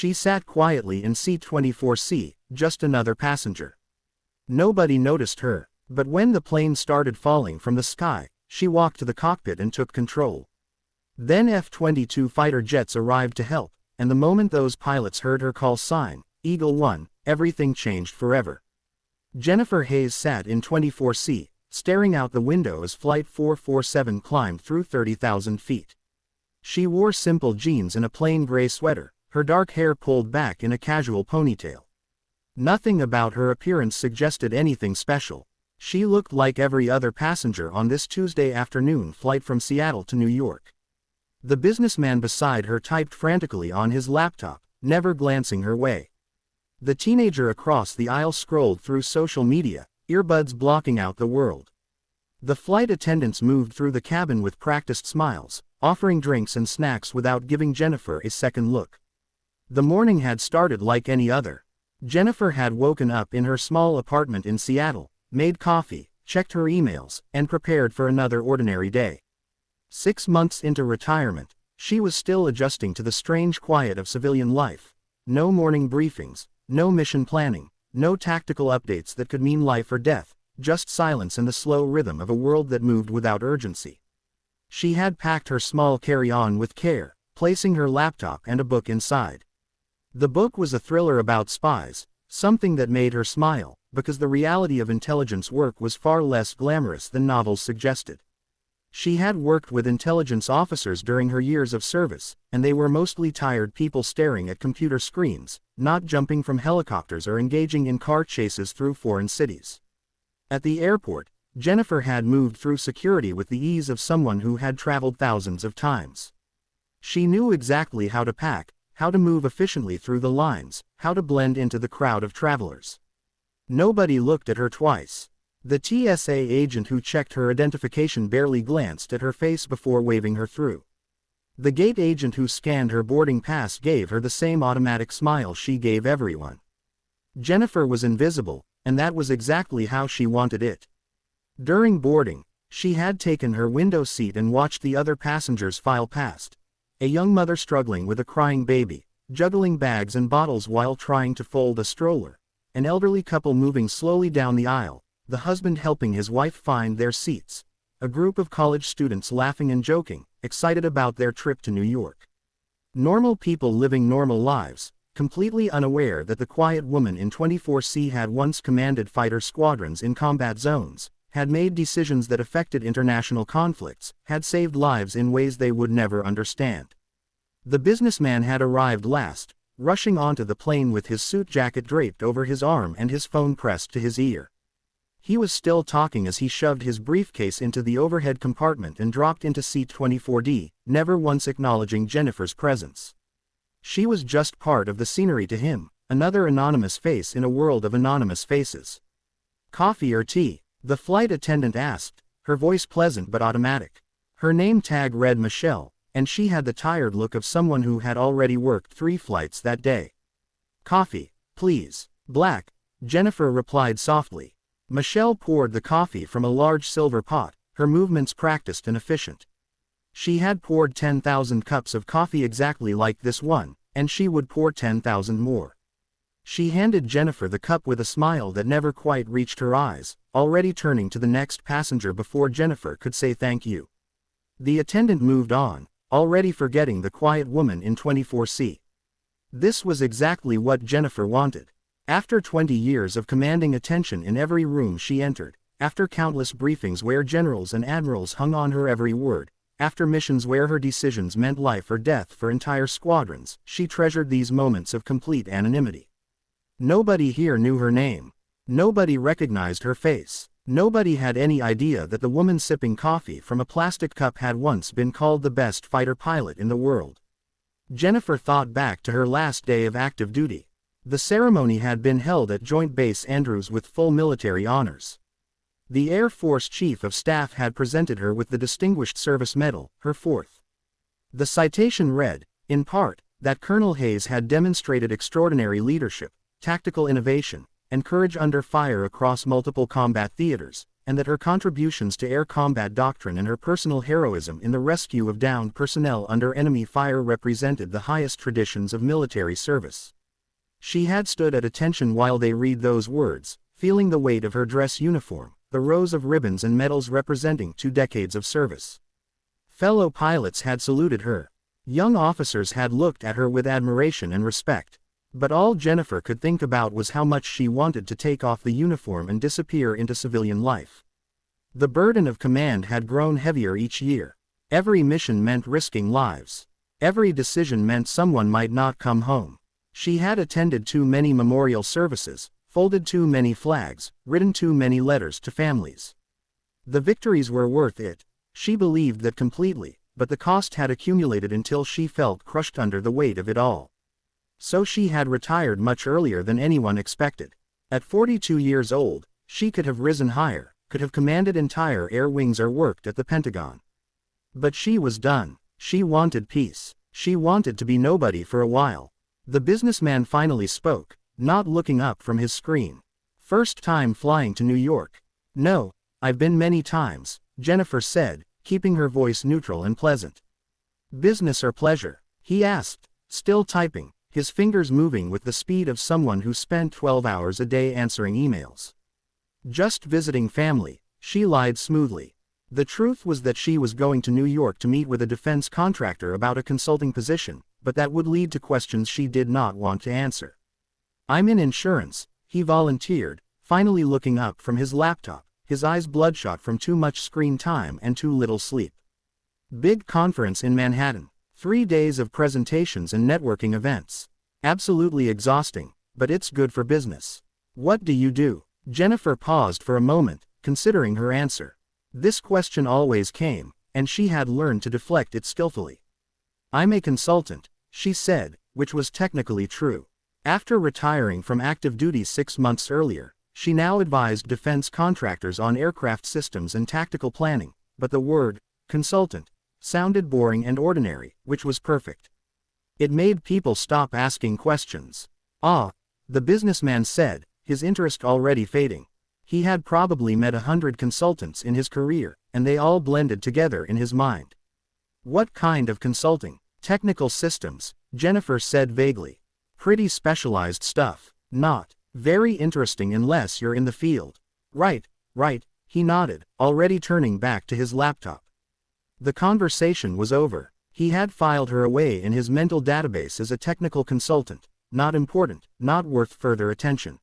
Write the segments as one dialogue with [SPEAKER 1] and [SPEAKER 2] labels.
[SPEAKER 1] She sat quietly in seat 24C, just another passenger. Nobody noticed her, but when the plane started falling from the sky, she walked to the cockpit and took control. Then F-22 fighter jets arrived to help, and the moment those pilots heard her call sign, Eagle 1, everything changed forever. Jennifer Hayes sat in 24C, staring out the window as Flight 447 climbed through 30,000 feet. She wore simple jeans and a plain gray sweater, her dark hair pulled back in a casual ponytail. Nothing about her appearance suggested anything special. She looked like every other passenger on this Tuesday afternoon flight from Seattle to New York. The businessman beside her typed frantically on his laptop, never glancing her way. The teenager across the aisle scrolled through social media, earbuds blocking out the world. The flight attendants moved through the cabin with practiced smiles, offering drinks and snacks without giving Jennifer a second look. The morning had started like any other. Jennifer had woken up in her small apartment in Seattle, made coffee, checked her emails, and prepared for another ordinary day. 6 months into retirement, she was still adjusting to the strange quiet of civilian life. No morning briefings, no mission planning, no tactical updates that could mean life or death, just silence and the slow rhythm of a world that moved without urgency. She had packed her small carry-on with care, placing her laptop and a book inside. The book was a thriller about spies, something that made her smile, because the reality of intelligence work was far less glamorous than novels suggested. She had worked with intelligence officers during her years of service, and they were mostly tired people staring at computer screens, not jumping from helicopters or engaging in car chases through foreign cities. At the airport, Jennifer had moved through security with the ease of someone who had traveled thousands of times. She knew exactly how to pack, how to move efficiently through the lines, how to blend into the crowd of travelers. Nobody looked at her twice. The TSA agent who checked her identification barely glanced at her face before waving her through. The gate agent who scanned her boarding pass gave her the same automatic smile she gave everyone. Jennifer was invisible, and that was exactly how she wanted it. During boarding, she had taken her window seat and watched the other passengers file past. A young mother struggling with a crying baby, juggling bags and bottles while trying to fold a stroller. An elderly couple moving slowly down the aisle, the husband helping his wife find their seats. A group of college students laughing and joking, excited about their trip to New York. Normal people living normal lives, completely unaware that the quiet woman in 24C had once commanded fighter squadrons in combat zones, had made decisions that affected international conflicts, had saved lives in ways they would never understand. The businessman had arrived last, rushing onto the plane with his suit jacket draped over his arm and his phone pressed to his ear. He was still talking as he shoved his briefcase into the overhead compartment and dropped into seat 24D, never once acknowledging Jennifer's presence. She was just part of the scenery to him, another anonymous face in a world of anonymous faces. "Coffee or tea?" the flight attendant asked, her voice pleasant but automatic. Her name tag read Michelle, and she had the tired look of someone who had already worked 3 flights that day. "Coffee, please." "Black," Jennifer replied softly. Michelle poured the coffee from a large silver pot, her movements practiced and efficient. She had poured 10,000 cups of coffee exactly like this one, and she would pour 10,000 more. She handed Jennifer the cup with a smile that never quite reached her eyes, already turning to the next passenger before Jennifer could say thank you. The attendant moved on, already forgetting the quiet woman in 24C. This was exactly what Jennifer wanted. After 20 years of commanding attention in every room she entered, after countless briefings where generals and admirals hung on her every word, after missions where her decisions meant life or death for entire squadrons, she treasured these moments of complete anonymity. Nobody here knew her name. Nobody recognized her face. Nobody had any idea that the woman sipping coffee from a plastic cup had once been called the best fighter pilot in the world. Jennifer thought back to her last day of active duty. The ceremony had been held at Joint Base Andrews with full military honors. The Air Force Chief of Staff had presented her with the Distinguished Service Medal, her 4th. The citation read, in part, that Colonel Hayes had demonstrated extraordinary leadership, tactical innovation, and courage under fire across multiple combat theaters, and that her contributions to air combat doctrine and her personal heroism in the rescue of downed personnel under enemy fire represented the highest traditions of military service. She had stood at attention while they read those words, feeling the weight of her dress uniform, the rows of ribbons and medals representing 2 decades of service. Fellow pilots had saluted her. Young officers had looked at her with admiration and respect. But all Jennifer could think about was how much she wanted to take off the uniform and disappear into civilian life. The burden of command had grown heavier each year. Every mission meant risking lives. Every decision meant someone might not come home. She had attended too many memorial services, folded too many flags, written too many letters to families. The victories were worth it. She believed that completely, but the cost had accumulated until she felt crushed under the weight of it all. So she had retired much earlier than anyone expected. At 42 years old, she could have risen higher, could have commanded entire air wings or worked at the Pentagon. But she was done. She wanted peace. She wanted to be nobody for a while. The businessman finally spoke, not looking up from his screen. First time flying to New York. No, I've been many times, Jennifer said, keeping her voice neutral and pleasant. Business or pleasure? He asked, still typing, his fingers moving with the speed of someone who spent 12 hours a day answering emails. Just visiting family, she lied smoothly. The truth was that she was going to New York to meet with a defense contractor about a consulting position, but that would lead to questions she did not want to answer. I'm in insurance, he volunteered, finally looking up from his laptop, his eyes bloodshot from too much screen time and too little sleep. Big conference in Manhattan. 3 days of presentations and networking events. Absolutely exhausting, but it's good for business. What do you do? Jennifer paused for a moment, considering her answer. This question always came, and she had learned to deflect it skillfully. I'm a consultant, she said, which was technically true. After retiring from active duty 6 months earlier, she now advised defense contractors on aircraft systems and tactical planning, but the word, consultant, sounded boring and ordinary, which was perfect. It made people stop asking questions. Ah, the businessman said, his interest already fading. He had probably met 100 consultants in his career, and they all blended together in his mind. What kind of consulting? Technical systems, Jennifer said vaguely. Pretty specialized stuff. Not very interesting unless you're in the field. Right, he nodded, already turning back to his laptop. The conversation was over. He had filed her away in his mental database as a technical consultant, not important, not worth further attention.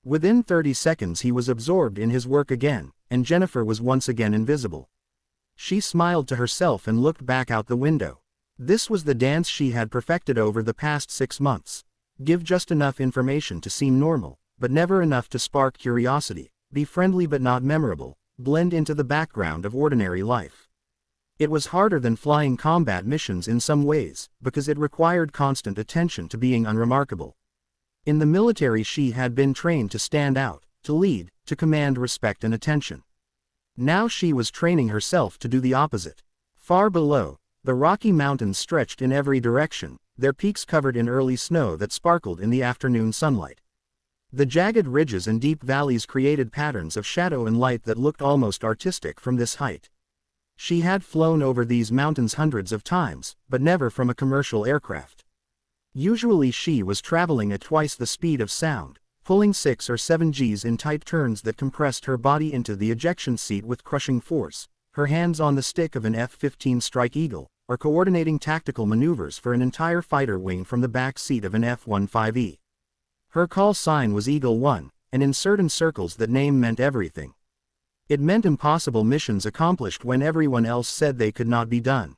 [SPEAKER 1] Within 30 seconds he was absorbed in his work again, and Jennifer was once again invisible. She smiled to herself and looked back out the window. This was the dance she had perfected over the past 6 months. Give just enough information to seem normal, but never enough to spark curiosity, be friendly but not memorable, blend into the background of ordinary life. It was harder than flying combat missions in some ways, because it required constant attention to being unremarkable. In the military she had been trained to stand out, to lead, to command respect and attention. Now she was training herself to do the opposite. Far below, the Rocky Mountains stretched in every direction, their peaks covered in early snow that sparkled in the afternoon sunlight. The jagged ridges and deep valleys created patterns of shadow and light that looked almost artistic from this height. She had flown over these mountains hundreds of times, but never from a commercial aircraft. Usually she was traveling at twice the speed of sound, pulling 6 or 7 Gs in tight turns that compressed her body into the ejection seat with crushing force, her hands on the stick of an F-15 Strike Eagle, or coordinating tactical maneuvers for an entire fighter wing from the back seat of an F-15E. Her call sign was Eagle 1, and in certain circles that name meant everything. It meant impossible missions accomplished when everyone else said they could not be done.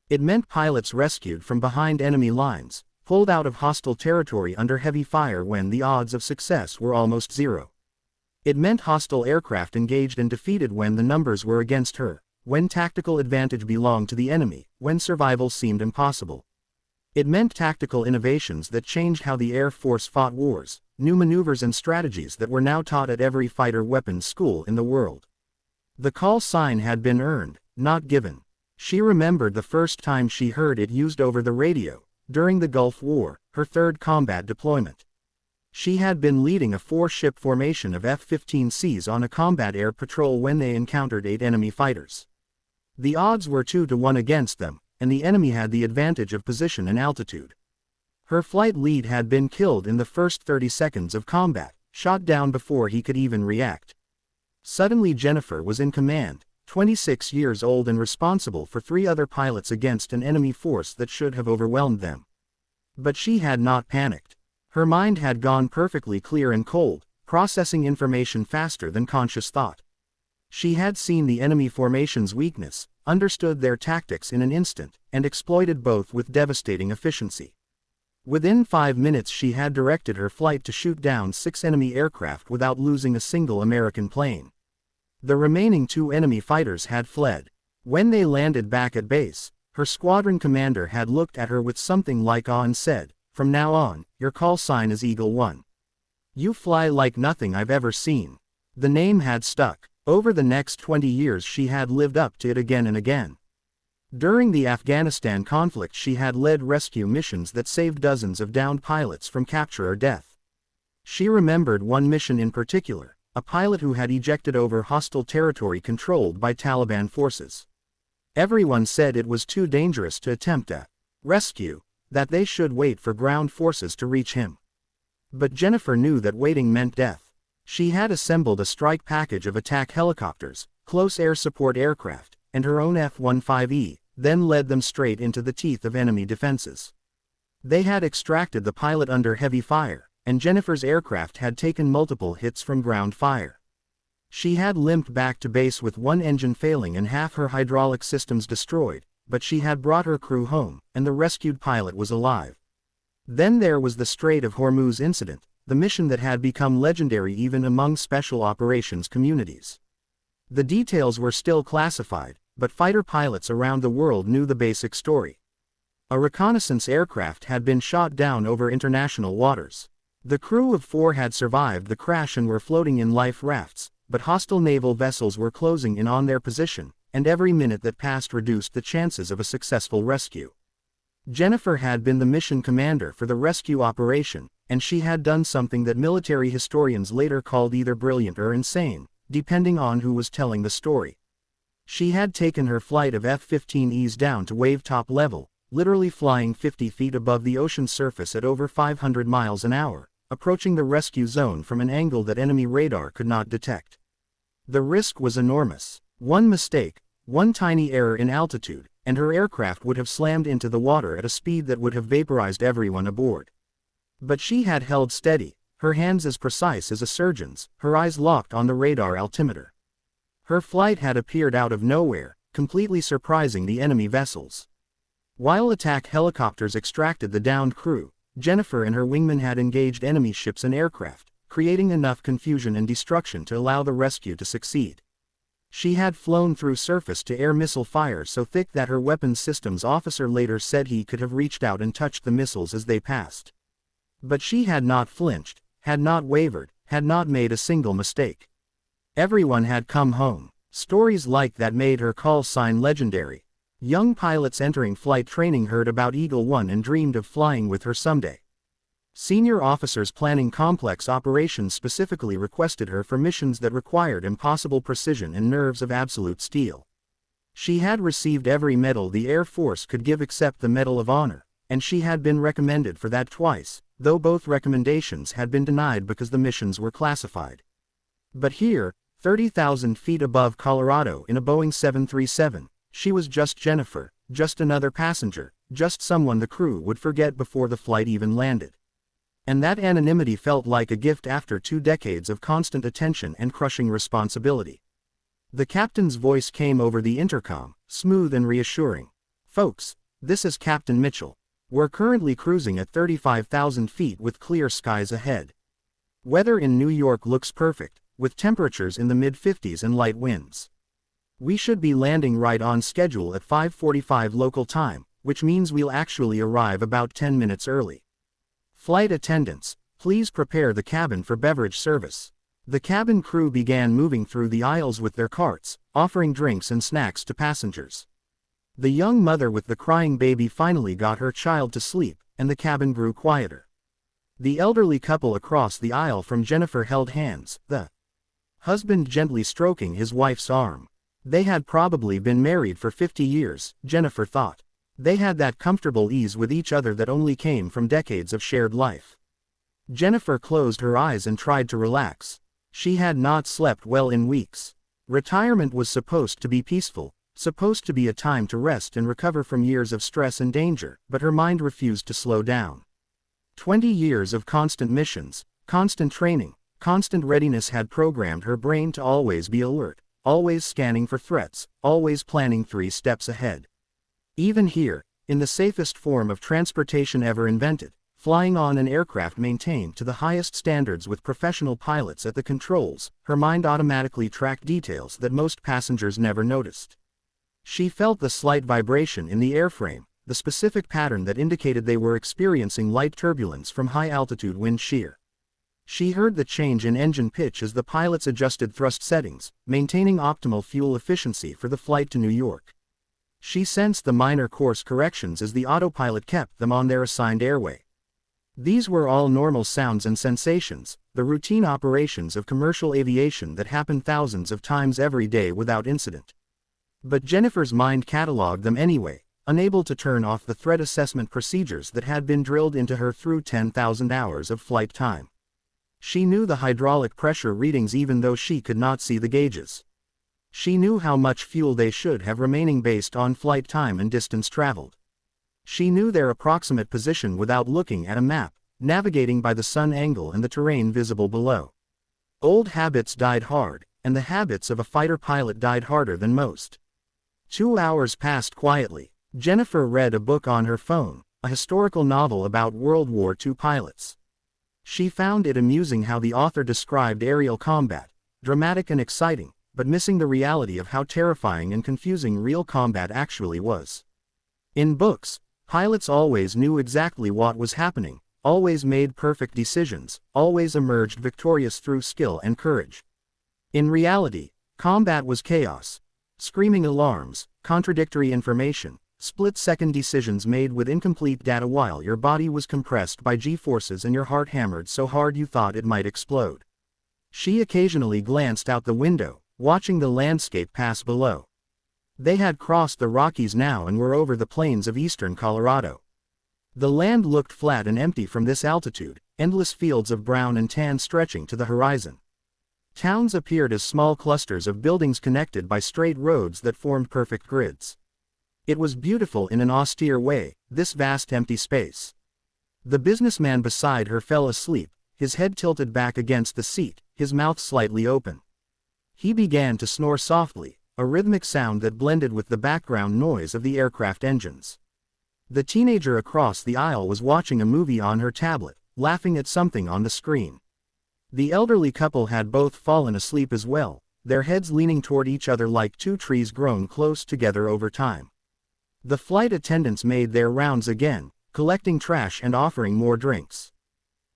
[SPEAKER 1] It meant pilots rescued from behind enemy lines, pulled out of hostile territory under heavy fire when the odds of success were almost zero. It meant hostile aircraft engaged and defeated when the numbers were against her, when tactical advantage belonged to the enemy, when survival seemed impossible. It meant tactical innovations that changed how the Air Force fought wars, new maneuvers and strategies that were now taught at every fighter weapons school in the world. The call sign had been earned, not given. She remembered the first time she heard it used over the radio, during the Gulf War, her 3rd combat deployment. She had been leading a 4-ship formation of F-15Cs on a combat air patrol when they encountered 8 enemy fighters. The odds were 2-1 against them, and the enemy had the advantage of position and altitude. Her flight lead had been killed in the first 30 seconds of combat, shot down before he could even react. Suddenly Jennifer was in command, 26 years old and responsible for 3 other pilots against an enemy force that should have overwhelmed them. But she had not panicked. Her mind had gone perfectly clear and cold, processing information faster than conscious thought. She had seen the enemy formation's weakness, understood their tactics in an instant, and exploited both with devastating efficiency. Within 5 minutes she had directed her flight to shoot down 6 enemy aircraft without losing a single American plane. The remaining 2 enemy fighters had fled. When they landed back at base, her squadron commander had looked at her with something like awe and said, "From now on, your call sign is Eagle 1. You fly like nothing I've ever seen." The name had stuck. Over the next 20 years she had lived up to it again and again. During the Afghanistan conflict she had led rescue missions that saved dozens of downed pilots from capture or death. She remembered one mission in particular, a pilot who had ejected over hostile territory controlled by Taliban forces. Everyone said it was too dangerous to attempt a rescue, that they should wait for ground forces to reach him. But Jennifer knew that waiting meant death. She had assembled a strike package of attack helicopters, close air support aircraft, and her own F-15E, then led them straight into the teeth of enemy defenses. They had extracted the pilot under heavy fire, and Jennifer's aircraft had taken multiple hits from ground fire. She had limped back to base with one engine failing and half her hydraulic systems destroyed, but she had brought her crew home, and the rescued pilot was alive. Then there was the Strait of Hormuz incident, the mission that had become legendary even among special operations communities. The details were still classified, but fighter pilots around the world knew the basic story. A reconnaissance aircraft had been shot down over international waters. The crew of 4 had survived the crash and were floating in life rafts, but hostile naval vessels were closing in on their position, and every minute that passed reduced the chances of a successful rescue. Jennifer had been the mission commander for the rescue operation, and she had done something that military historians later called either brilliant or insane, depending on who was telling the story. She had taken her flight of F-15Es down to wave-top level, literally flying 50 feet above the ocean surface at over 500 miles an hour, approaching the rescue zone from an angle that enemy radar could not detect. The risk was enormous. One mistake, one tiny error in altitude, and her aircraft would have slammed into the water at a speed that would have vaporized everyone aboard. But she had held steady, her hands as precise as a surgeon's, her eyes locked on the radar altimeter. Her flight had appeared out of nowhere, completely surprising the enemy vessels. While attack helicopters extracted the downed crew, Jennifer and her wingmen had engaged enemy ships and aircraft, creating enough confusion and destruction to allow the rescue to succeed. She had flown through surface-to-air missile fire so thick that her weapons systems officer later said he could have reached out and touched the missiles as they passed. But she had not flinched, had not wavered, had not made a single mistake. Everyone had come home. Stories like that made her call sign legendary. Young pilots entering flight training heard about Eagle 1 and dreamed of flying with her someday. Senior officers planning complex operations specifically requested her for missions that required impossible precision and nerves of absolute steel. She had received every medal the Air Force could give except the Medal of Honor, and she had been recommended for that twice, though both recommendations had been denied because the missions were classified. But here, 30,000 feet above Colorado in a Boeing 737, she was just Jennifer, just another passenger, just someone the crew would forget before the flight even landed. And that anonymity felt like a gift after 2 decades of constant attention and crushing responsibility. The captain's voice came over the intercom, smooth and reassuring. "Folks, this is Captain Mitchell. We're currently cruising at 35,000 feet with clear skies ahead. Weather in New York looks perfect, with temperatures in the mid-50s and light winds. We should be landing right on schedule at 5:45 local time, which means we'll actually arrive about 10 minutes early. Flight attendants, please prepare the cabin for beverage service." The cabin crew began moving through the aisles with their carts, offering drinks and snacks to passengers. The young mother with the crying baby finally got her child to sleep, and the cabin grew quieter. The elderly couple across the aisle from Jennifer held hands, the husband gently stroking his wife's arm. They had probably been married for 50 years, Jennifer thought. They had that comfortable ease with each other that only came from decades of shared life. Jennifer closed her eyes and tried to relax. She had not slept well in weeks. Retirement was supposed to be peaceful, supposed to be a time to rest and recover from years of stress and danger, but her mind refused to slow down. 20 years of constant missions, constant training, constant readiness had programmed her brain to always be alert, always scanning for threats, always planning 3 steps ahead. Even here, in the safest form of transportation ever invented, flying on an aircraft maintained to the highest standards with professional pilots at the controls, her mind automatically tracked details that most passengers never noticed. She felt the slight vibration in the airframe, the specific pattern that indicated they were experiencing light turbulence from high-altitude wind shear. She heard the change in engine pitch as the pilots adjusted thrust settings, maintaining optimal fuel efficiency for the flight to New York. She sensed the minor course corrections as the autopilot kept them on their assigned airway. These were all normal sounds and sensations, the routine operations of commercial aviation that happen thousands of times every day without incident. But Jennifer's mind cataloged them anyway, unable to turn off the threat assessment procedures that had been drilled into her through 10,000 hours of flight time. She knew the hydraulic pressure readings even though she could not see the gauges. She knew how much fuel they should have remaining based on flight time and distance traveled. She knew their approximate position without looking at a map, navigating by the sun angle and the terrain visible below. Old habits died hard, and the habits of a fighter pilot died harder than most. 2 hours passed quietly. Jennifer read a book on her phone, a historical novel about World War II pilots. She found it amusing how the author described aerial combat, dramatic and exciting, but missing the reality of how terrifying and confusing real combat actually was. In books, pilots always knew exactly what was happening, always made perfect decisions, always emerged victorious through skill and courage. In reality, combat was chaos. Screaming alarms, contradictory information, split-second decisions made with incomplete data while your body was compressed by G-forces and your heart hammered so hard you thought it might explode. She occasionally glanced out the window, watching the landscape pass below. They had crossed the Rockies now and were over the plains of eastern Colorado. The land looked flat and empty from this altitude, endless fields of brown and tan stretching to the horizon. Towns appeared as small clusters of buildings connected by straight roads that formed perfect grids. It was beautiful in an austere way, this vast empty space. The businessman beside her fell asleep, his head tilted back against the seat, his mouth slightly open. He began to snore softly, a rhythmic sound that blended with the background noise of the aircraft engines. The teenager across the aisle was watching a movie on her tablet, laughing at something on the screen. The elderly couple had both fallen asleep as well, their heads leaning toward each other like 2 trees grown close together over time. The flight attendants made their rounds again, collecting trash and offering more drinks.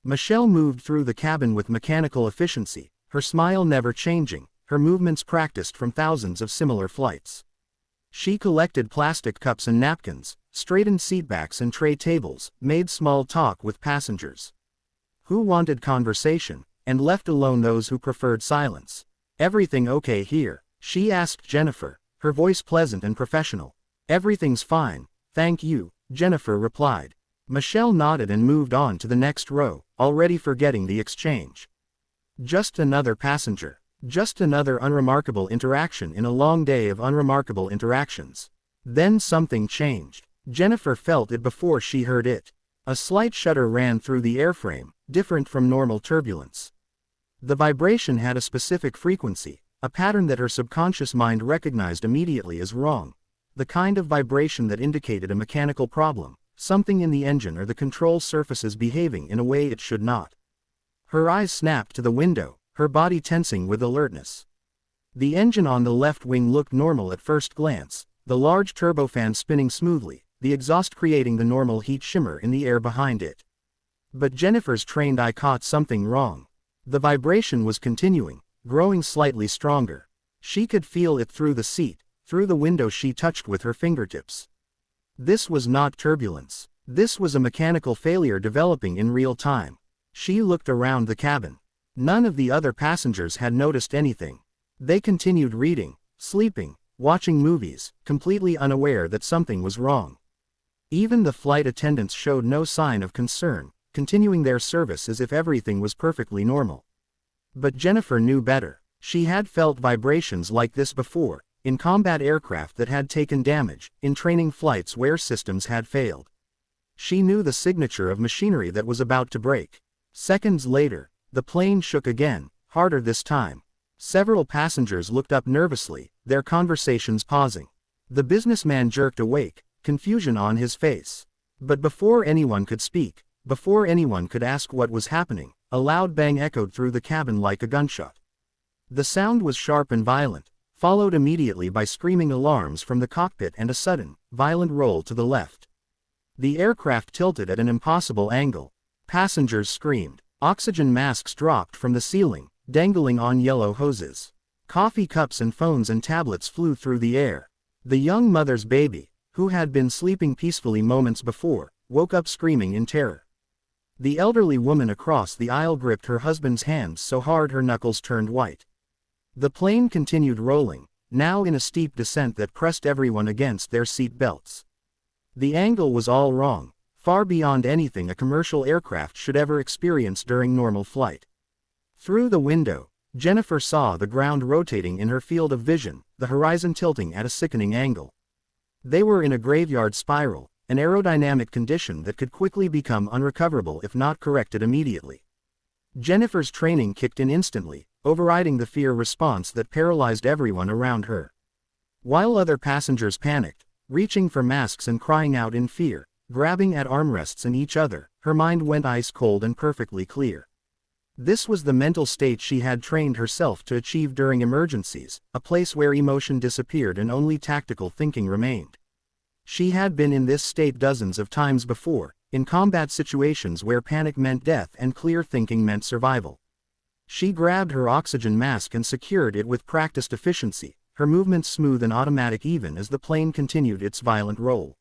[SPEAKER 1] Michelle moved through the cabin with mechanical efficiency, her smile never changing, her movements practiced from thousands of similar flights. She collected plastic cups and napkins, straightened seatbacks and tray tables, made small talk with passengers who wanted conversation, and left alone those who preferred silence. "Everything okay here?" she asked Jennifer, her voice pleasant and professional. "Everything's fine, thank you," Jennifer replied. Michelle nodded and moved on to the next row, already forgetting the exchange. Just another passenger. Just another unremarkable interaction in a long day of unremarkable interactions. Then something changed. Jennifer felt it before she heard it. A slight shudder ran through the airframe, different from normal turbulence. The vibration had a specific frequency, a pattern that her subconscious mind recognized immediately as wrong. The kind of vibration that indicated a mechanical problem, something in the engine or the control surfaces behaving in a way it should not. Her eyes snapped to the window, her body tensing with alertness. The engine on the left wing looked normal at first glance, the large turbofan spinning smoothly, the exhaust creating the normal heat shimmer in the air behind it. But Jennifer's trained eye caught something wrong. The vibration was continuing, growing slightly stronger. She could feel it through the seat, through the window she touched with her fingertips. This was not turbulence. This was a mechanical failure developing in real time. She looked around the cabin. None of the other passengers had noticed anything. They continued reading, sleeping, watching movies, completely unaware that something was wrong. Even the flight attendants showed no sign of concern, continuing their service as if everything was perfectly normal. But Jennifer knew better. She had felt vibrations like this before, in combat aircraft that had taken damage, in training flights where systems had failed. She knew the signature of machinery that was about to break. Seconds later, the plane shook again, harder this time. Several passengers looked up nervously, their conversations pausing. The businessman jerked awake, confusion on his face. But before anyone could speak, before anyone could ask what was happening, a loud bang echoed through the cabin like a gunshot. The sound was sharp and violent, followed immediately by screaming alarms from the cockpit and a sudden, violent roll to the left. The aircraft tilted at an impossible angle. Passengers screamed. Oxygen masks dropped from the ceiling, dangling on yellow hoses. Coffee cups and phones and tablets flew through the air. The young mother's baby, who had been sleeping peacefully moments before, woke up screaming in terror. The elderly woman across the aisle gripped her husband's hands so hard her knuckles turned white. The plane continued rolling, now in a steep descent that pressed everyone against their seat belts. The angle was all wrong, far beyond anything a commercial aircraft should ever experience during normal flight. Through the window, Jennifer saw the ground rotating in her field of vision, the horizon tilting at a sickening angle. They were in a graveyard spiral, an aerodynamic condition that could quickly become unrecoverable if not corrected immediately. Jennifer's training kicked in instantly, overriding the fear response that paralyzed everyone around her. While other passengers panicked, reaching for masks and crying out in fear, grabbing at armrests and each other, her mind went ice cold and perfectly clear. This was the mental state she had trained herself to achieve during emergencies, a place where emotion disappeared and only tactical thinking remained. She had been in this state dozens of times before, in combat situations where panic meant death and clear thinking meant survival. She grabbed her oxygen mask and secured it with practiced efficiency, her movements smooth and automatic even as the plane continued its violent roll.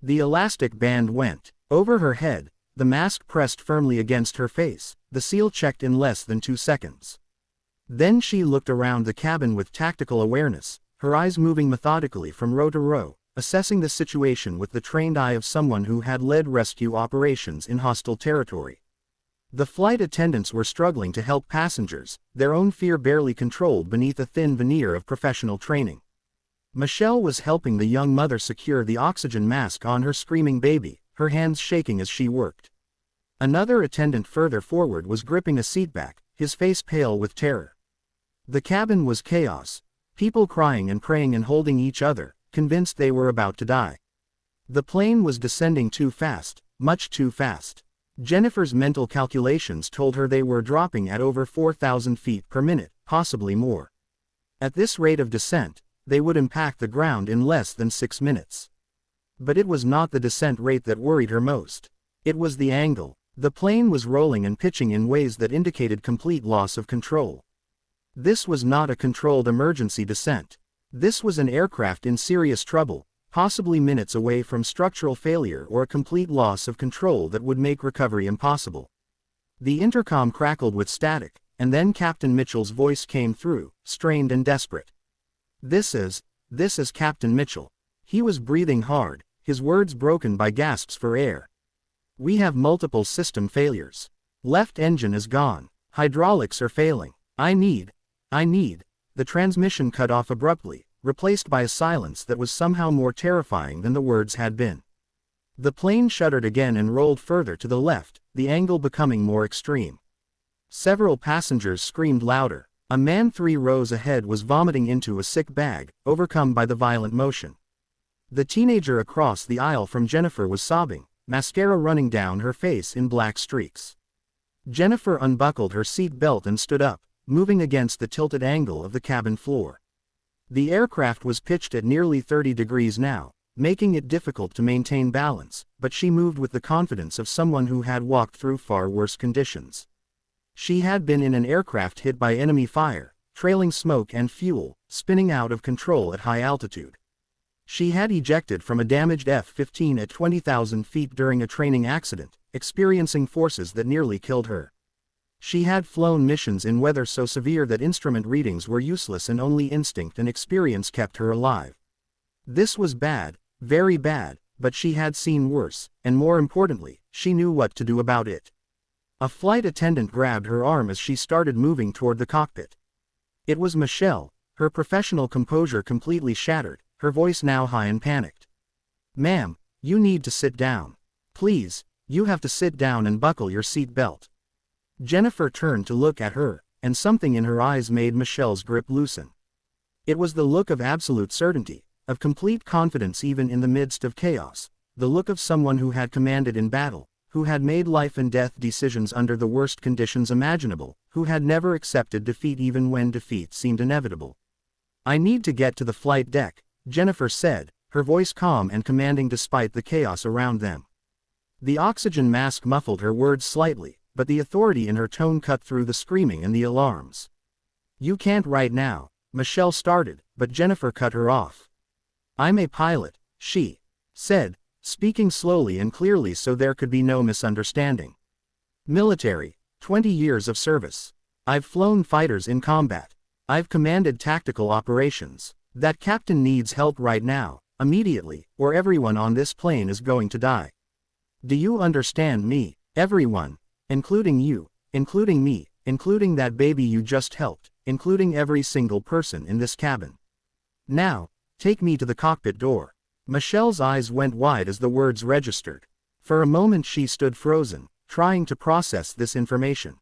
[SPEAKER 1] The elastic band went over her head, the mask pressed firmly against her face, the seal checked in less than 2 seconds. Then she looked around the cabin with tactical awareness, her eyes moving methodically from row to row, assessing the situation with the trained eye of someone who had led rescue operations in hostile territory. The flight attendants were struggling to help passengers, their own fear barely controlled beneath a thin veneer of professional training. Michelle was helping the young mother secure the oxygen mask on her screaming baby, her hands shaking as she worked. Another attendant further forward was gripping a seatback, his face pale with terror. The cabin was chaos, people crying and praying and holding each other, convinced they were about to die. The plane was descending too fast, much too fast. Jennifer's mental calculations told her they were dropping at over 4,000 feet per minute, possibly more. At this rate of descent, they would impact the ground in less than 6 minutes. But it was not the descent rate that worried her most. It was the angle. The plane was rolling and pitching in ways that indicated complete loss of control. This was not a controlled emergency descent. This was an aircraft in serious trouble, possibly minutes away from structural failure or a complete loss of control that would make recovery impossible. The intercom crackled with static, and then Captain Mitchell's voice came through, strained and desperate. This is Captain Mitchell." He was breathing hard, his words broken by gasps for air. "We have multiple system failures. Left engine is gone. Hydraulics are failing. I need. The transmission cut off abruptly, replaced by a silence that was somehow more terrifying than the words had been. The plane shuddered again and rolled further to the left, the angle becoming more extreme. Several passengers screamed louder. A man 3 rows ahead was vomiting into a sick bag, overcome by the violent motion. The teenager across the aisle from Jennifer was sobbing, mascara running down her face in black streaks. Jennifer unbuckled her seat belt and stood up, moving against the tilted angle of the cabin floor. The aircraft was pitched at nearly 30 degrees now, making it difficult to maintain balance, but she moved with the confidence of someone who had walked through far worse conditions. She had been in an aircraft hit by enemy fire, trailing smoke and fuel, spinning out of control at high altitude. She had ejected from a damaged F-15 at 20,000 feet during a training accident, experiencing forces that nearly killed her. She had flown missions in weather so severe that instrument readings were useless and only instinct and experience kept her alive. This was bad, very bad, but she had seen worse, and more importantly, she knew what to do about it. A flight attendant grabbed her arm as she started moving toward the cockpit. It was Michelle, her professional composure completely shattered, her voice now high and panicked. "Ma'am, you need to sit down. Please, you have to sit down and buckle your seat belt." Jennifer turned to look at her, and something in her eyes made Michelle's grip loosen. It was the look of absolute certainty, of complete confidence even in the midst of chaos, the look of someone who had commanded in battle, who had made life and death decisions under the worst conditions imaginable, who had never accepted defeat even when defeat seemed inevitable. "I need to get to the flight deck," Jennifer said, her voice calm and commanding despite the chaos around them. The oxygen mask muffled her words slightly, but the authority in her tone cut through the screaming and the alarms. "You can't right now," Michelle started, but Jennifer cut her off. "I'm a pilot," she said, speaking slowly and clearly so there could be no misunderstanding. "Military, 20 years of service. I've flown fighters in combat. I've commanded tactical operations. That captain needs help right now, immediately, or everyone on this plane is going to die. Do you understand me? Everyone. Including you, including me, including that baby you just helped, including every single person in this cabin. Now, take me to the cockpit door." Michelle's eyes went wide as the words registered. For a moment she stood frozen, trying to process this information.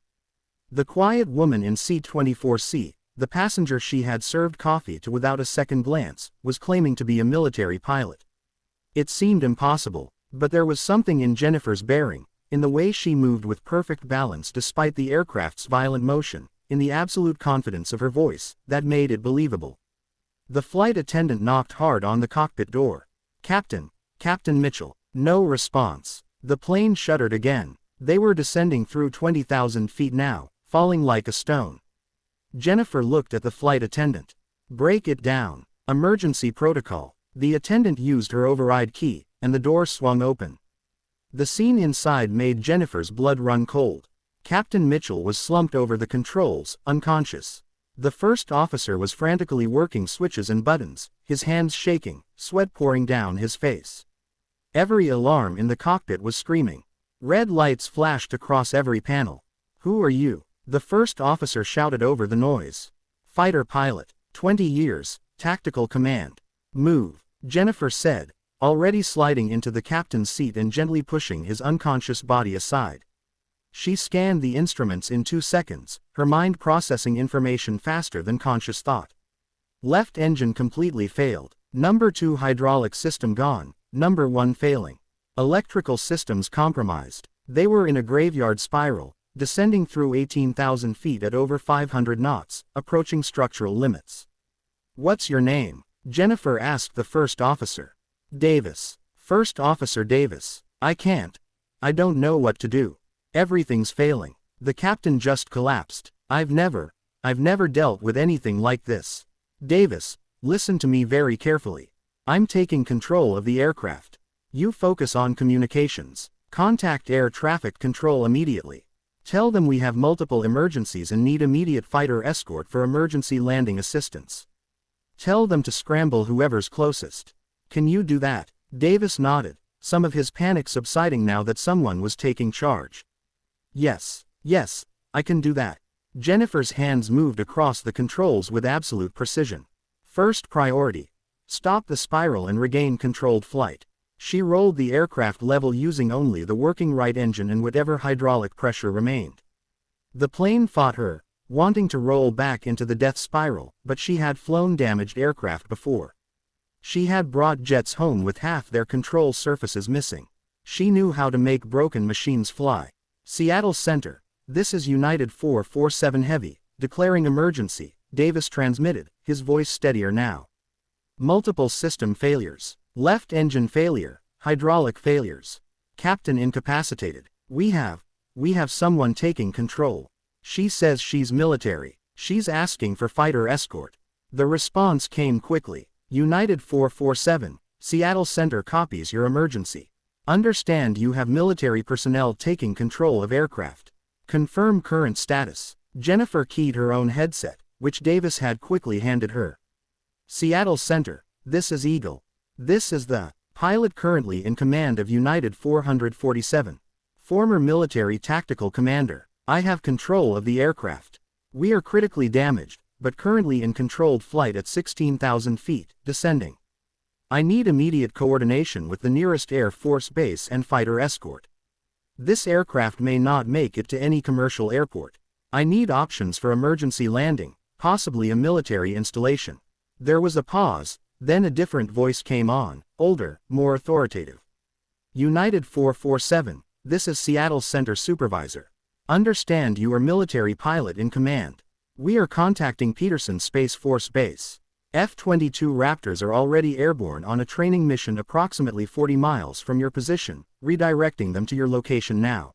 [SPEAKER 1] The quiet woman in seat 24C, the passenger she had served coffee to without a second glance, was claiming to be a military pilot. It seemed impossible, but there was something in Jennifer's bearing, in the way she moved with perfect balance despite the aircraft's violent motion, in the absolute confidence of her voice, that made it believable. The flight attendant knocked hard on the cockpit door. "Captain, Captain Mitchell." No response. The plane shuddered again. They were descending through 20,000 feet now, falling like a stone. Jennifer looked at the flight attendant. "Break it down. Emergency protocol." The attendant used her override key, and the door swung open. The scene inside made Jennifer's blood run cold. Captain Mitchell was slumped over the controls, unconscious. The first officer was frantically working switches and buttons, his hands shaking, sweat pouring down his face. Every alarm in the cockpit was screaming. Red lights flashed across every panel. "Who are you?" the first officer shouted over the noise. "Fighter pilot. 20 years, tactical command." "Move," Jennifer said, already sliding into the captain's seat and gently pushing his unconscious body aside. She scanned the instruments in 2 seconds, her mind processing information faster than conscious thought. Left engine completely failed. Number 2 hydraulic system gone, number 1 failing. Electrical systems compromised. They were in a graveyard spiral, descending through 18,000 feet at over 500 knots, approaching structural limits. "What's your name?" Jennifer asked the first officer. "Davis." First Officer Davis. I don't know what to do. Everything's failing. The captain just collapsed. I've never dealt with anything like this." "Davis, listen to me very carefully. I'm taking control of the aircraft. You focus on communications. Contact air traffic control immediately. Tell them we have multiple emergencies and need immediate fighter escort for emergency landing assistance. Tell them to scramble whoever's closest. Can you do that?" Davis nodded, some of his panic subsiding now that someone was taking charge. Yes, I can do that." Jennifer's hands moved across the controls with absolute precision. First priority. Stop the spiral and regain controlled flight. She rolled the aircraft level using only the working right engine and whatever hydraulic pressure remained. The plane fought her, wanting to roll back into the death spiral, but she had flown damaged aircraft before. She had brought jets home with half their control surfaces missing. She knew how to make broken machines fly. "Seattle Center, this is United 447 Heavy, declaring emergency," Davis transmitted, his voice steadier now. "Multiple system failures. Left engine failure, hydraulic failures. Captain incapacitated. We have someone taking control. She says she's military. She's asking for fighter escort." The response came quickly. United 447, Seattle Center copies your emergency. Understand you have military personnel taking control of aircraft. Confirm current status. Jennifer keyed her own headset, which Davis had quickly handed her. Seattle Center, this is Eagle. This is the pilot currently in command of United 447. Former military tactical commander. I have control of the aircraft. We are critically damaged, but currently in controlled flight at 16,000 feet, descending. I need immediate coordination with the nearest Air Force base and fighter escort. This aircraft may not make it to any commercial airport. I need options for emergency landing, possibly a military installation. There was a pause, then a different voice came on, older, more authoritative. United 447, this is Seattle Center Supervisor. Understand you are military pilot in command. We are contacting Peterson Space Force Base. F-22 Raptors are already airborne on a training mission approximately 40 miles from your position, redirecting them to your location now.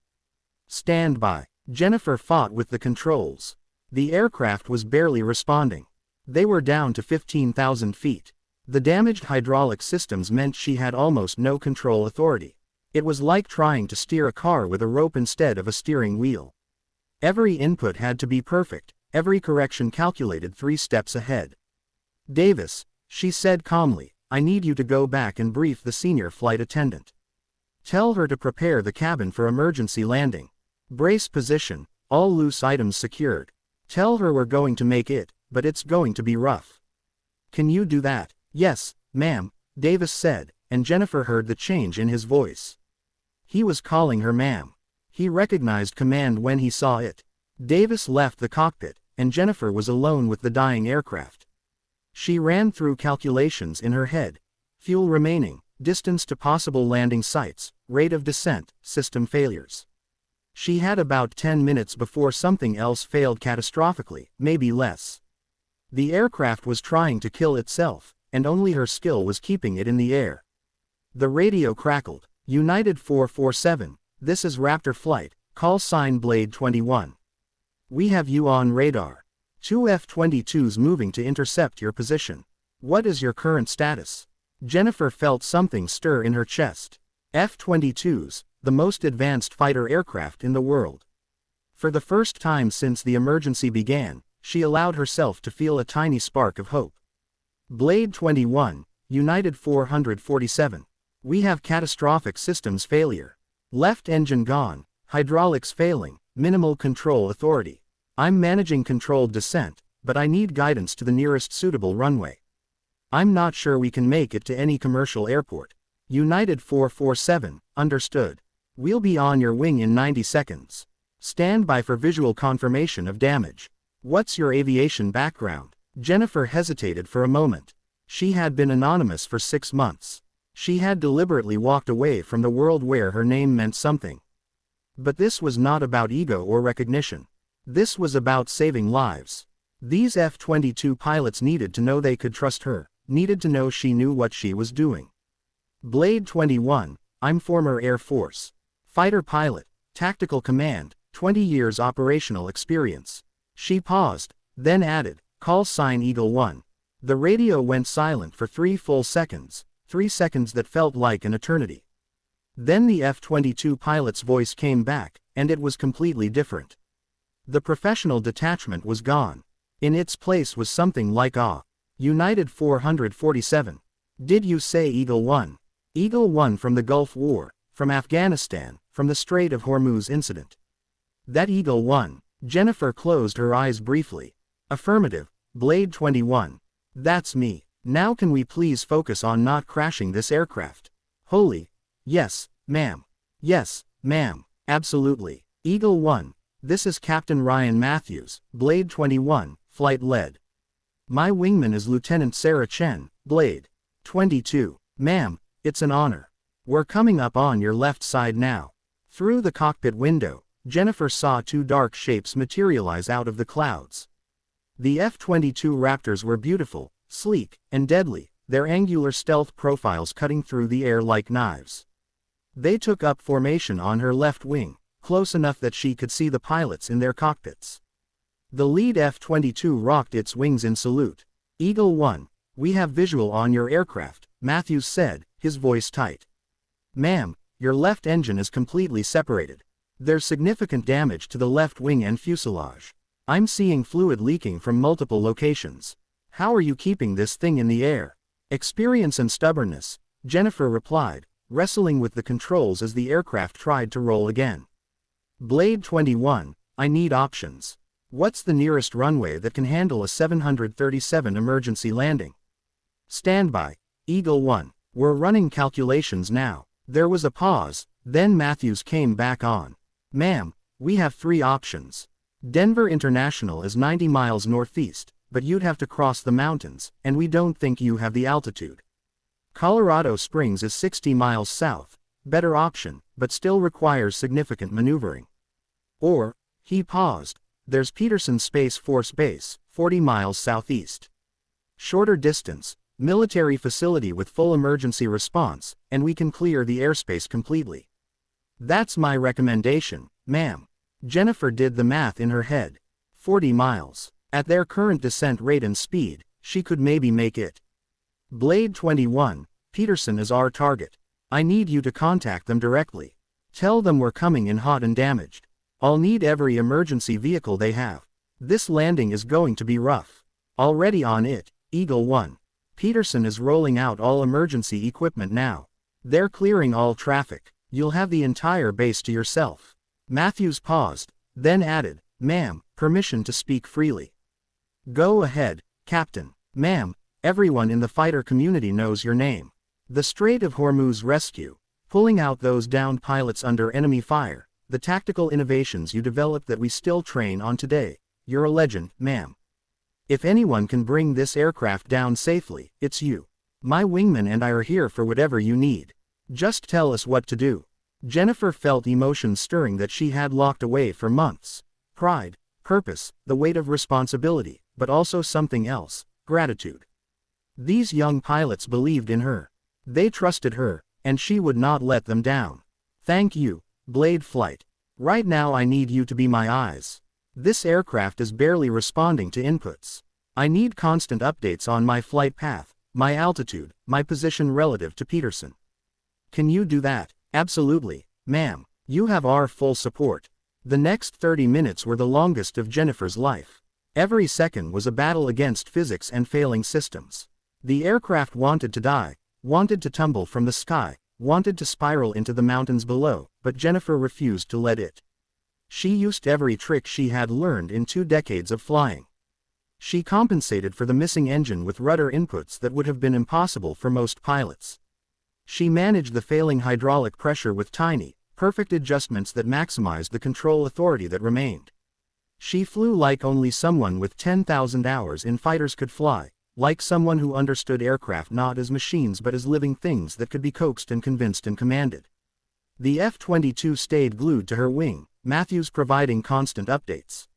[SPEAKER 1] Stand by. Jennifer fought with the controls. The aircraft was barely responding. They were down to 15,000 feet. The damaged hydraulic systems meant she had almost no control authority. It was like trying to steer a car with a rope instead of a steering wheel. Every input had to be perfect, every correction calculated 3 steps ahead. Davis, she said calmly, I need you to go back and brief the senior flight attendant. Tell her to prepare the cabin for emergency landing. Brace position, all loose items secured. Tell her we're going to make it, but it's going to be rough. Can you do that? Yes, ma'am, Davis said, and Jennifer heard the change in his voice. He was calling her ma'am. He recognized command when he saw it. Davis left the cockpit, and Jennifer was alone with the dying aircraft. She ran through calculations in her head. Fuel remaining, distance to possible landing sites, rate of descent, system failures. She had about 10 minutes before something else failed catastrophically, maybe less. The aircraft was trying to kill itself, and only her skill was keeping it in the air. The radio crackled. United 447, this is Raptor Flight, call sign Blade 21. We have you on radar. 2 F-22s moving to intercept your position. What is your current status? Jennifer felt something stir in her chest. F-22s, the most advanced fighter aircraft in the world. For the first time since the emergency began, she allowed herself to feel a tiny spark of hope. Blade 21, United 447. We have catastrophic systems failure. Left engine gone, hydraulics failing, minimal control authority. I'm managing controlled descent, but I need guidance to the nearest suitable runway. I'm not sure we can make it to any commercial airport. United 447, understood. We'll be on your wing in 90 seconds. Stand by for visual confirmation of damage. What's your aviation background? Jennifer hesitated for a moment. She had been anonymous for 6 months. She had deliberately walked away from the world where her name meant something. But this was not about ego or recognition. This was about saving lives. These F-22 pilots needed to know they could trust her, needed to know she knew what she was doing. Blade 21, I'm former Air Force. Fighter pilot, tactical command, 20 years operational experience. She paused, then added, call sign Eagle 1. The radio went silent for 3 full seconds. 3 seconds that felt like an eternity. Then the F-22 pilot's voice came back, and it was completely different. The professional detachment was gone. In its place was something like awe. United 447. Did you say Eagle 1? Eagle 1 from the Gulf War, from Afghanistan, from the Strait of Hormuz incident. That Eagle 1. Jennifer closed her eyes briefly. Affirmative, Blade 21. That's me. Now can we please focus on not crashing this aircraft? Holy. Yes, ma'am. Yes, ma'am. Absolutely. Eagle 1. This is Captain Ryan Matthews, Blade 21, flight lead. My wingman is Lieutenant Sarah Chen, Blade 22. Ma'am, it's an honor. We're coming up on your left side now. Through the cockpit window, Jennifer saw 2 dark shapes materialize out of the clouds. The F-22 Raptors were beautiful, sleek, and deadly, their angular stealth profiles cutting through the air like knives. They took up formation on her left wing, close enough that she could see the pilots in their cockpits. The lead F-22 rocked its wings in salute. Eagle 1, We have visual on your aircraft, Matthews said, his voice tight. Ma'am, your left engine is completely separated. There's significant damage to the left wing and fuselage. I'm seeing fluid leaking from multiple locations. How are you keeping this thing in the air? Experience and stubbornness, Jennifer replied, wrestling with the controls as the aircraft tried to roll again. Blade 21, I need options. What's the nearest runway that can handle a 737 emergency landing? Standby, Eagle 1, we're running calculations now. There was a pause, then Matthews came back on. Ma'am, we have 3 options. Denver International is 90 miles northeast, but you'd have to cross the mountains, and we don't think you have the altitude. Colorado Springs is 60 miles south, better option, but still requires significant maneuvering. Or, he paused, there's Peterson Space Force Base, 40 miles southeast. Shorter distance, military facility with full emergency response, and we can clear the airspace completely. That's my recommendation, ma'am. Jennifer did the math in her head. 40 miles. At their current descent rate and speed, she could maybe make it. Blade 21, Peterson is our target. I need you to contact them directly. Tell them we're coming in hot and damaged. I'll need every emergency vehicle they have. This landing is going to be rough. Already on it, Eagle 1. Peterson is rolling out all emergency equipment now. They're clearing all traffic. You'll have the entire base to yourself. Matthews paused, then added, Ma'am, permission to speak freely. Go ahead, Captain. Ma'am, everyone in the fighter community knows your name. The Strait of Hormuz rescue, pulling out those downed pilots under enemy fire, the tactical innovations you developed that we still train on today. You're a legend, ma'am. If anyone can bring this aircraft down safely, it's you. My wingman and I are here for whatever you need. Just tell us what to do. Jennifer felt emotions stirring that she had locked away for months. Pride, purpose, the weight of responsibility, but also something else, gratitude. These young pilots believed in her. They trusted her, and she would not let them down. Thank you, Blade Flight. Right now I need you to be my eyes. This aircraft is barely responding to inputs. I need constant updates on my flight path, my altitude, my position relative to Peterson. Can you do that? Absolutely, ma'am. You have our full support. The next 30 minutes were the longest of Jennifer's life. Every second was a battle against physics and failing systems. The aircraft wanted to die, wanted to tumble from the sky, wanted to spiral into the mountains below, but Jennifer refused to let it. She used every trick she had learned in 2 decades of flying. She compensated for the missing engine with rudder inputs that would have been impossible for most pilots. She managed the failing hydraulic pressure with tiny, perfect adjustments that maximized the control authority that remained. She flew like only someone with 10,000 hours in fighters could fly, like someone who understood aircraft not as machines but as living things that could be coaxed and convinced and commanded. The F-22 stayed glued to her wing, Matthews providing constant updates.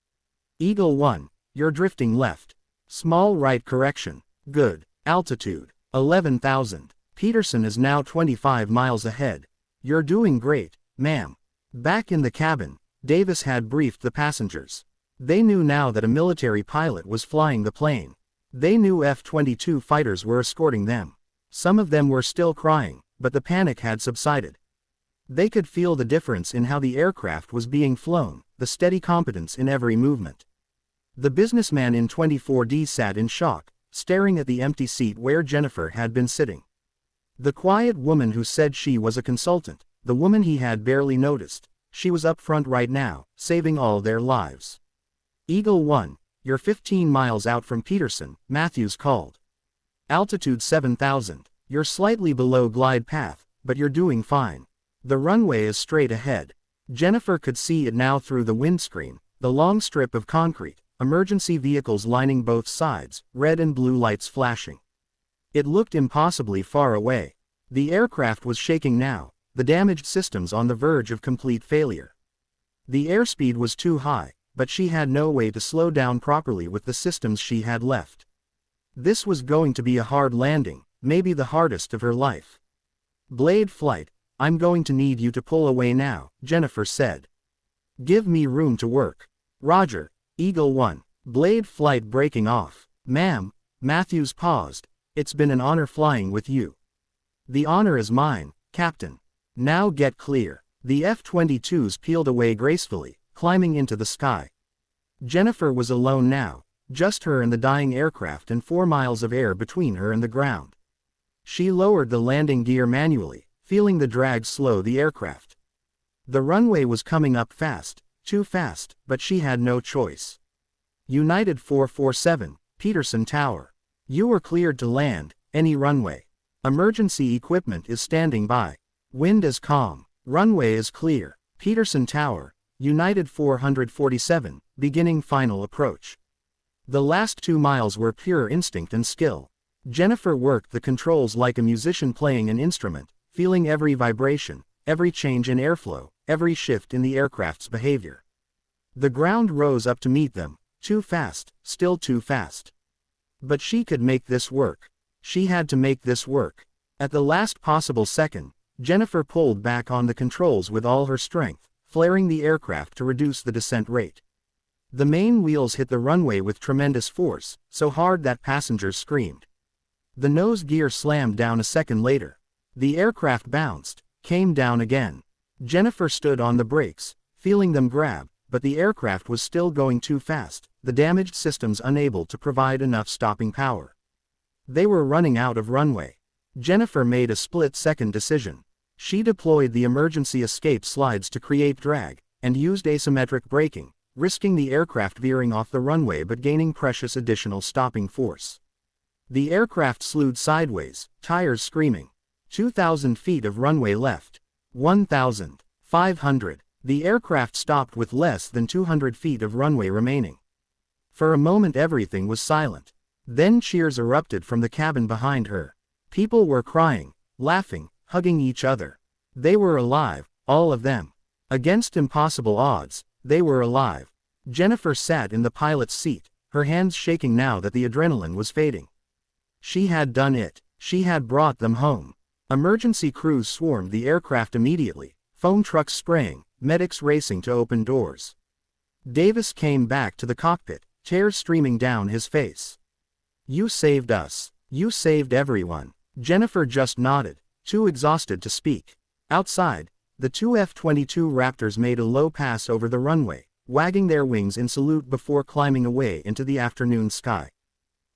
[SPEAKER 1] Eagle 1, you're drifting left. Small right correction. Good. Altitude, 11,000. Peterson is now 25 miles ahead. You're doing great, ma'am. Back in the cabin, Davis had briefed the passengers. They knew now that a military pilot was flying the plane. They knew F-22 fighters were escorting them. Some of them were still crying, but the panic had subsided. They could feel the difference in how the aircraft was being flown, the steady competence in every movement. The businessman in 24D sat in shock, staring at the empty seat where Jennifer had been sitting. The quiet woman who said she was a consultant, the woman he had barely noticed, she was up front right now, saving all their lives. Eagle 1, you're 15 miles out from Peterson, Matthews called. Altitude 7,000, you're slightly below glide path, but you're doing fine. The runway is straight ahead. Jennifer could see it now through the windscreen, the long strip of concrete, emergency vehicles lining both sides, red and blue lights flashing. It looked impossibly far away. The aircraft was shaking now, the damaged systems on the verge of complete failure. The airspeed was too high, but she had no way to slow down properly with the systems she had left. This was going to be a hard landing, maybe the hardest of her life. Blade Flight, I'm going to need you to pull away now, Jennifer said. Give me room to work. Roger, Eagle 1, Blade Flight breaking off. Ma'am, Matthews paused. It's been an honor flying with you. The honor is mine, Captain. Now get clear. The F-22s peeled away gracefully, climbing into the sky. Jennifer was alone now, just her and the dying aircraft and 4 miles of air between her and the ground. She lowered the landing gear manually, feeling the drag slow the aircraft. The runway was coming up fast, too fast, but she had no choice. United 447, Peterson Tower. You are cleared to land, any runway. Emergency equipment is standing by. Wind is calm. Runway is clear. Peterson Tower, United 447, beginning final approach. The last 2 miles were pure instinct and skill. Jennifer worked the controls like a musician playing an instrument, feeling every vibration, every change in airflow, every shift in the aircraft's behavior. The ground rose up to meet them, too fast, still too fast. But she could make this work. She had to make this work. At the last possible second, Jennifer pulled back on the controls with all her strength, flaring the aircraft to reduce the descent rate. The main wheels hit the runway with tremendous force, so hard that passengers screamed. The nose gear slammed down a second later. The aircraft bounced, came down again. Jennifer stood on the brakes, feeling them grab, but the aircraft was still going too fast, the damaged systems unable to provide enough stopping power. They were running out of runway. Jennifer made a split-second decision. She deployed the emergency escape slides to create drag, and used asymmetric braking, risking the aircraft veering off the runway but gaining precious additional stopping force. The aircraft slewed sideways, tires screaming. 2,000 feet of runway left. 1,500. The aircraft stopped with less than 200 feet of runway remaining. For a moment everything was silent. Then cheers erupted from the cabin behind her. People were crying, laughing, hugging each other. They were alive, all of them. Against impossible odds, they were alive. Jennifer sat in the pilot's seat, her hands shaking now that the adrenaline was fading. She had done it. She had brought them home. Emergency crews swarmed the aircraft immediately, foam trucks spraying, medics racing to open doors. Davis came back to the cockpit, tears streaming down his face. You saved us. You saved everyone. Jennifer just nodded, too exhausted to speak. Outside, the 2 F-22 Raptors made a low pass over the runway, wagging their wings in salute before climbing away into the afternoon sky.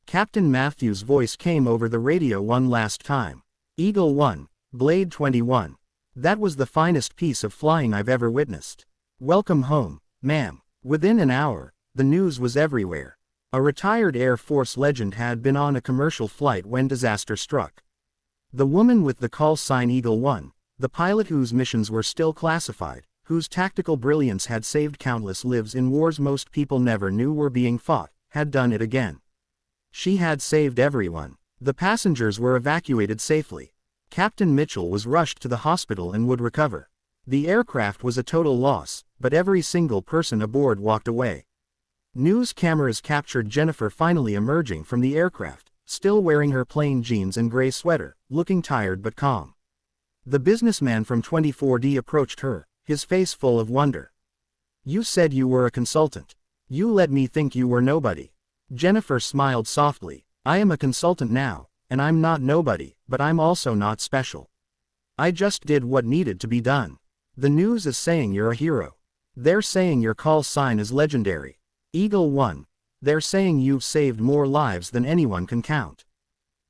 [SPEAKER 1] Captain Matthews' voice came over the radio one last time. Eagle 1, Blade 21. That was the finest piece of flying I've ever witnessed. Welcome home, ma'am. Within an hour, the news was everywhere. A retired Air Force legend had been on a commercial flight when disaster struck. The woman with the call sign Eagle 1, the pilot whose missions were still classified, whose tactical brilliance had saved countless lives in wars most people never knew were being fought, had done it again. She had saved everyone. The passengers were evacuated safely. Captain Mitchell was rushed to the hospital and would recover. The aircraft was a total loss, but every single person aboard walked away. News cameras captured Jennifer finally emerging from the aircraft, still wearing her plain jeans and gray sweater, looking tired but calm. The businessman from 24D approached her, his face full of wonder. You said you were a consultant. You let me think you were nobody. Jennifer smiled softly. I am a consultant now, and I'm not nobody, but I'm also not special. I just did what needed to be done. The news is saying you're a hero. They're saying your call sign is legendary. Eagle 1. They're saying you've saved more lives than anyone can count.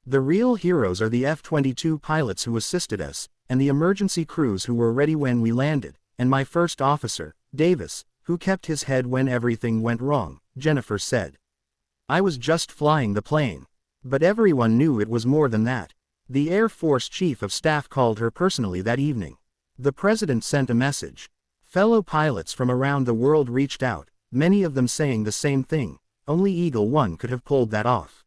[SPEAKER 1] The real heroes are the F-22 pilots who assisted us, and the emergency crews who were ready when we landed, and my first officer, Davis, who kept his head when everything went wrong, Jennifer said. I was just flying the plane. But everyone knew it was more than that. The Air Force Chief of Staff called her personally that evening. The President sent a message. Fellow pilots from around the world reached out, many of them saying the same thing. Only Eagle 1 could have pulled that off.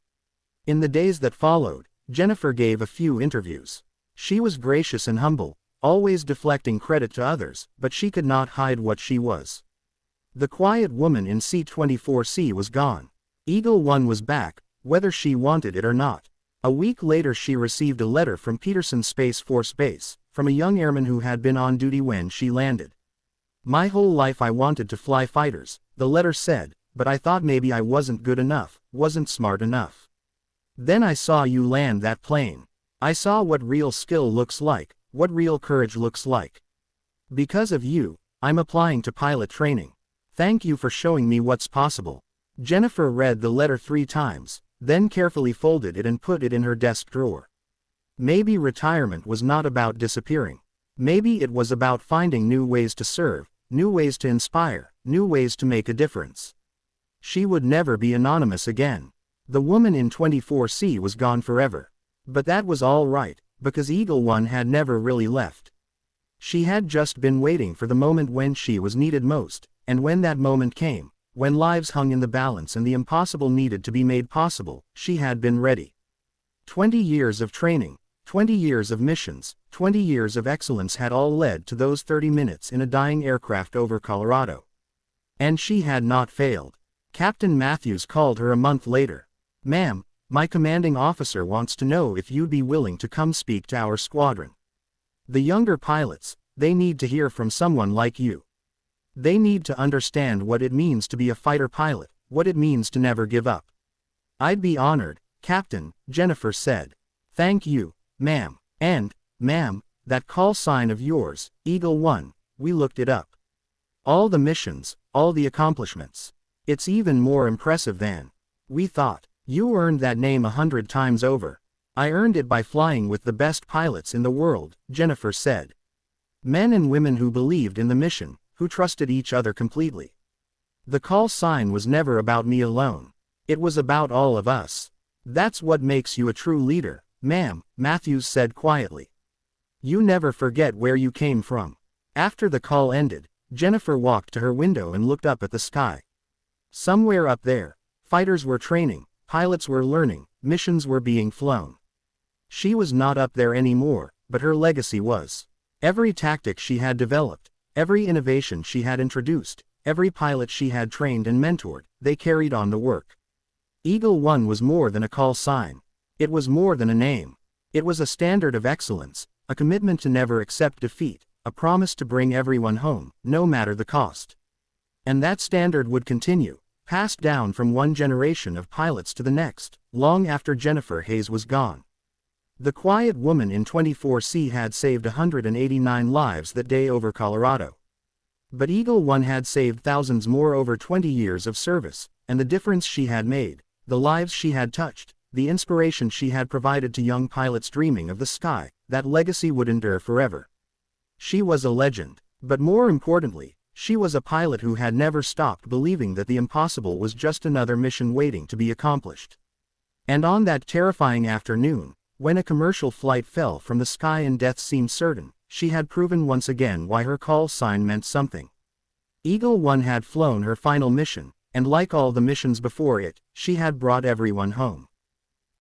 [SPEAKER 1] In the days that followed, Jennifer gave a few interviews. She was gracious and humble, always deflecting credit to others, but she could not hide what she was. The quiet woman in C-24C was gone. Eagle 1 was back, whether she wanted it or not. A week later she received a letter from Peterson Space Force Base, from a young airman who had been on duty when she landed. My whole life I wanted to fly fighters, the letter said, but I thought maybe I wasn't good enough, wasn't smart enough. Then I saw you land that plane. I saw what real skill looks like, what real courage looks like. Because of you, I'm applying to pilot training. Thank you for showing me what's possible." Jennifer read the letter 3 times, then carefully folded it and put it in her desk drawer. Maybe retirement was not about disappearing. Maybe it was about finding new ways to serve, new ways to inspire, new ways to make a difference. She would never be anonymous again. The woman in 24C was gone forever. But that was all right, because Eagle One had never really left. She had just been waiting for the moment when she was needed most, and when that moment came, when lives hung in the balance and the impossible needed to be made possible, she had been ready. 20 years of training, 20 years of missions, 20 years of excellence had all led to those 30 minutes in a dying aircraft over Colorado. And she had not failed. Captain Matthews called her a month later. "Ma'am, my commanding officer wants to know if you'd be willing to come speak to our squadron. The younger pilots, they need to hear from someone like you. They need to understand what it means to be a fighter pilot, what it means to never give up." "I'd be honored, Captain," Jennifer said. "Thank you, ma'am. And, ma'am, that call sign of yours, Eagle One, we looked it up. All the missions, all the accomplishments. It's even more impressive than we thought. You earned that name 100 times over." "I earned it by flying with the best pilots in the world," Jennifer said. "Men and women who believed in the mission, who trusted each other completely. The call sign was never about me alone. It was about all of us. That's what makes you a true leader, ma'am," Matthews said quietly. "You never forget where you came from." After the call ended, Jennifer walked to her window and looked up at the sky. Somewhere up there, fighters were training, pilots were learning, missions were being flown. She was not up there anymore, but her legacy was. Every tactic she had developed, every innovation she had introduced, every pilot she had trained and mentored, they carried on the work. Eagle One was more than a call sign. It was more than a name. It was a standard of excellence, a commitment to never accept defeat, a promise to bring everyone home, no matter the cost. And that standard would continue, passed down from one generation of pilots to the next, long after Jennifer Hayes was gone. The quiet woman in 24C had saved 189 lives that day over Colorado. But Eagle One had saved thousands more over 20 years of service, and the difference she had made, the lives she had touched, the inspiration she had provided to young pilots dreaming of the sky, that legacy would endure forever. She was a legend, but more importantly, she was a pilot who had never stopped believing that the impossible was just another mission waiting to be accomplished. And on that terrifying afternoon, when a commercial flight fell from the sky and death seemed certain, she had proven once again why her call sign meant something. Eagle One had flown her final mission, and like all the missions before it, she had brought everyone home.